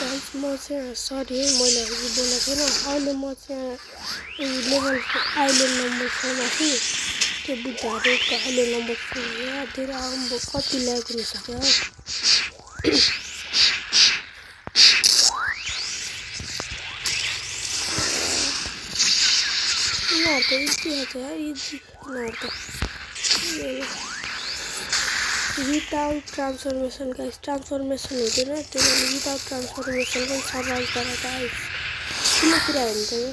guys म चाहिँ sorry मैले अघि बोलेको थिएन अहिले म चाहिँ लेभल आइल्यान्ड नम्बर 4 मा छु त्यो बुद्धाहरूको आइल्यान्ड नम्बर 4 हो धेरै आम्बो कति ल्याग हुन सक्यो यिनीहरू त इजी छ यार इजी यिनीहरू त विदाउट ट्रान्सफर्मेसन गाइस ट्रान्सफर्मेसन हुँदैन त्यसैले विदाउट ट्रान्सफर्मेसन पनि सर्भाइभ गर गाइस ठुलो कुरा हो नि त यो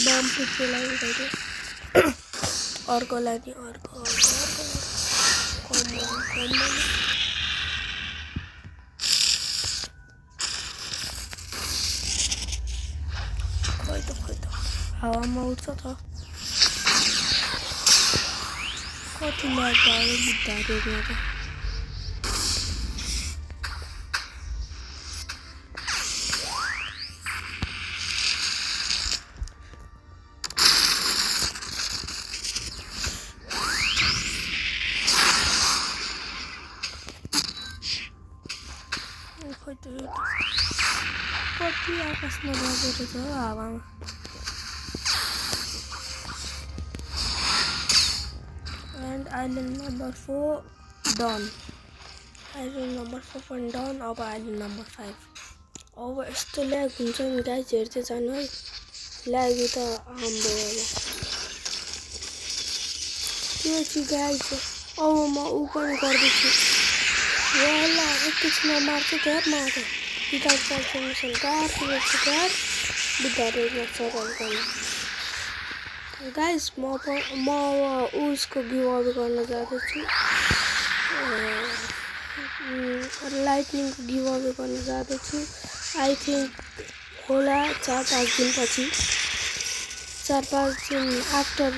बम पुट्नेलाई उठाइदियो अर्कोलाई नि अर्को खोइ त हावामा उड्छ त कति ल्याग भयो बुद्धाहरूमा त खोइ त कति आकाशमा बगेर छ हावामा and island number 4 done island number 4 पनि done अब island number 5 अब यस्तो ल्याग हुन्छ नि गाइस हेर्दै जानु है ल्याग त आम्बो त्यो चाहिँ गाइस अब म उ पनि गर्दैछु वाला एकैछिनमा मार्छ त्यहाँ मार्छ विदाउट ट्रान्सफर्मेसन गार्छ त्यहाँ बुद्धाहरूले सर्भाइभ गर्नु गाइस म उसको गिभ अवे गर्न जाँदैछु लाइटनिङको गिभ अवे गर्न जाँदैछु आई थिङ्क होला 4-5 दिनपछि 4-5 दिन आफ्टर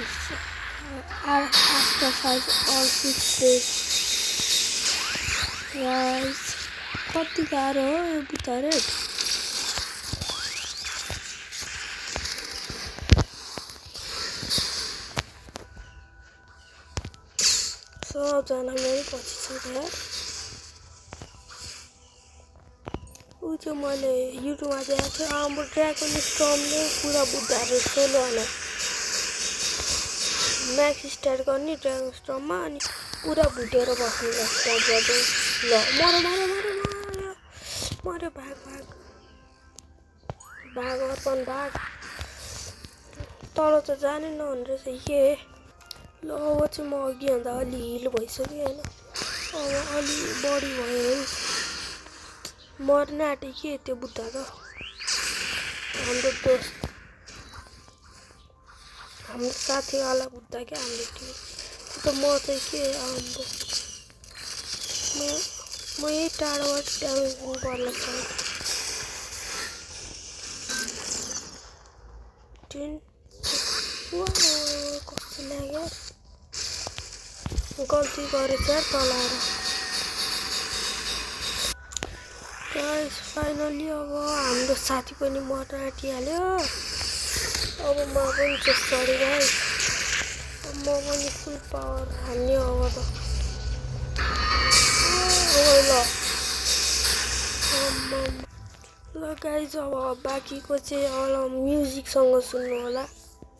5 or 6 days गाइस कति गाह्रो हो यो बुद्धाहरू सबजना मेरो पछि छ यार ऊ चाहिँ मैले युट्युबमा देखेको थिएँ हाम्रो ड्रागन स्टर्मले पुरा बुद्धाहरू सोलो हाल्यो म्याक्स स्टार्ट गर्ने ड्रागन स्टर्ममा अनि पुरा भुटेर बस्ने स्टार्ट गर्दै ल मर्यो भाग अर्पण भाग तल त जानै नहुने रहेछ के ल अब चाहिँ म अघि भन्दा अलि हिल भइसक्यो होइन अब अलि बढी भयो है मर्न आँटे के त्यो बुद्ध त हाम्रो दोस्त हाम्रो साथीवाला बुद्ध क्या हाम्रो त्यो त म चाहिँ के आम्बो म यही टाढोबाट ड्यामेज गर्नु पर्छ कस्तो लाग्यो गल्ती गरेछ तलाएर गाइस फाइनली अब हाम्रो साथी पनि मर्न आँटिहाल्यो अब म पनि चेक गरेँ गाइस म पनि फुल पावर हान्ने अब त ल गाइस अब बाँकीको चाहिँ अब म्युजिकसँग सुन्नु होला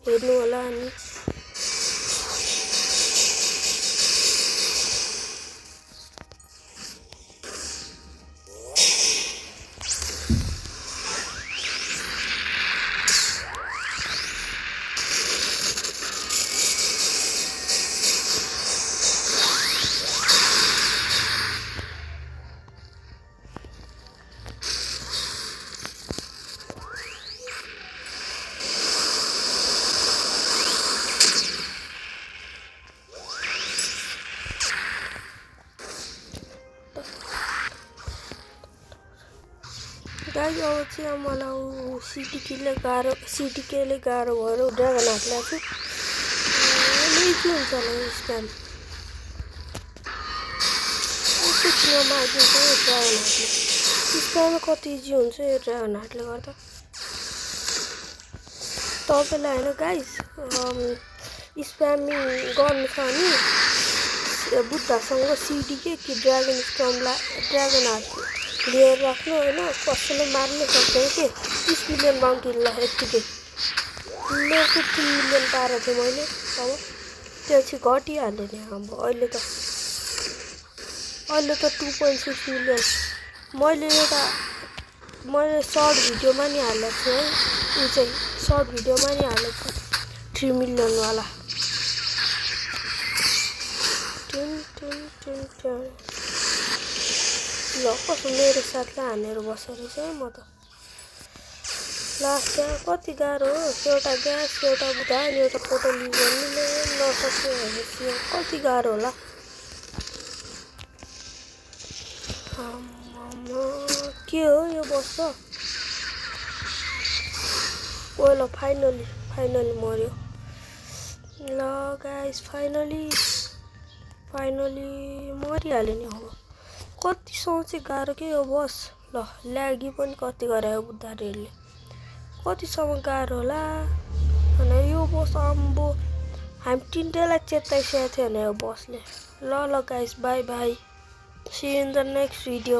हेर्नु होला अनि गाइस अब चाहिँ मलाई सिटिकेले गाह्रो भएर ड्रागन हातलाई छु के हुन्छ होला स्प्याम एकैछिनमा मारिदिन्छ यो ड्रागन हातले स्प्याम कति इजी हुन्छ यो ड्रागन हातले गर्दा तपाईँलाई होइन गाइस स्प्यामिङ गर्नु छ भने बुद्धसँग सिडी के ड्रागन हार्ट लिएर राख्नु होइन कसैले मार्नु सक्दैन के 30 मिलियन बाउन्टी ल यत्तिकै ल 15 मिलियन पारेको थिएँ मैले अब त्यो चाहिँ घटिहाल्यो नि अब अहिले त 2.6 मिलियन मैले सर्ट भिडियोमा नि हालेको छु है ऊ चाहिँ सर्ट भिडियोमा नि हालेको छु 3 मिलियन वाला ल कसो मेरो साथलाई हानेर बसेर रहेछ है म त लास्ट कति गाह्रो हो एउटा ग्यास एउटा बुढा अनि एउटा फोटो लिनु नसक्यो भनेपछि कति गाह्रो होला के हो यो बस्छ ल फाइनली मर्यो ल गाइस फाइनली मरिहाल्यो नि अब कतिसम्म चाहिँ गाह्रो के हो बस ल ल्यागी पनि कति गरायो बुद्धाहरूले कतिसम्म गाह्रो होला अनि यो बस आम्बो हामी तिनटैलाई चेताइसकेको थियो भने यो बसले ल guys bye see in the next video